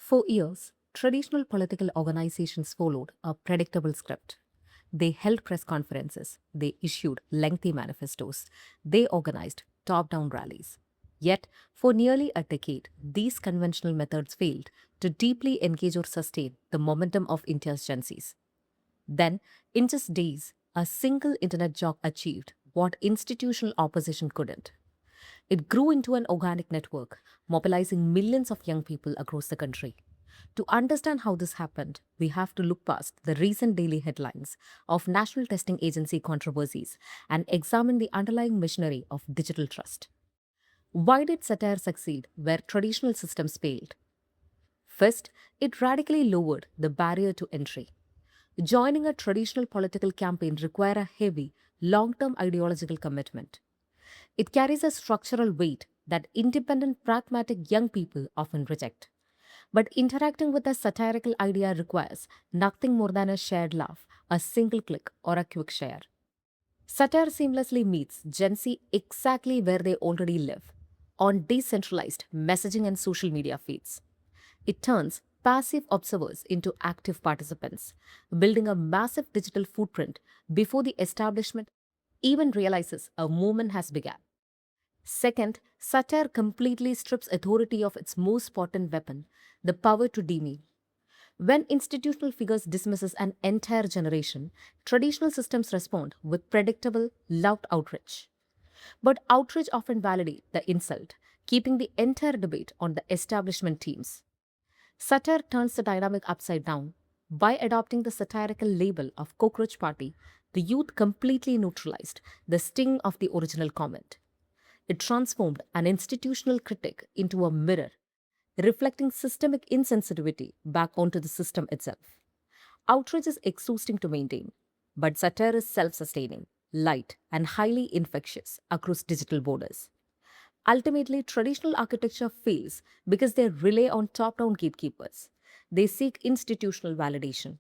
For years, traditional political organizations followed a predictable script. They held press conferences, they issued lengthy manifestos, they organized top down rallies. Yet, for nearly a decade, these conventional methods failed to deeply engage or sustain the momentum of India's Gen Zs. Then, in just days, a single internet joke achieved what institutional opposition couldn't. It grew into an organic network, mobilizing millions of young people across the country. To understand how this happened, we have to look past the recent daily headlines of National Testing Agency controversies and examine the underlying machinery of digital trust. Why did satire succeed where traditional systems failed? First, it radically lowered the barrier to entry. Joining a traditional political campaign requires a heavy, long-term ideological commitment. It carries a structural weight that independent, pragmatic young people often reject. But interacting with a satirical idea requires nothing more than a shared laugh, a single click, or a quick share. Satire seamlessly meets Gen Z exactly where they already live, on decentralized messaging and social media feeds. It turns passive observers into active participants, building a massive digital footprint before the establishment even realizes a movement has begun. Second, satire completely strips authority of its most potent weapon, the power to demean. When institutional figures dismisses an entire generation, traditional systems respond with predictable, loud outrage. But outrage often validates the insult, keeping the entire debate on the establishment teams. Satire turns the dynamic upside down. By adopting the satirical label of Cockroach Party, the youth completely neutralized the sting of the original comment. It transformed an institutional critic into a mirror, reflecting systemic insensitivity back onto the system itself. Outrage is exhausting to maintain, but satire is self sustaining, light, and highly infectious across digital borders. Ultimately, traditional architecture fails because they rely on top down gatekeepers. They seek institutional validation.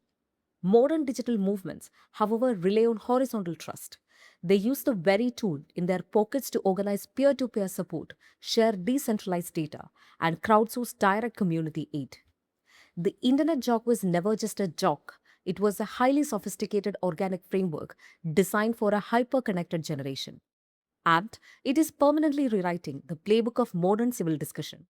Modern digital movements, however, rely on horizontal trust. They use the very tool in their pockets to organize peer to peer support, share decentralized data, and crowdsource direct community aid. The internet joke was never just a joke, it was a highly sophisticated organic framework designed for a hyper connected generation. And it is permanently rewriting the playbook of modern civil discussion.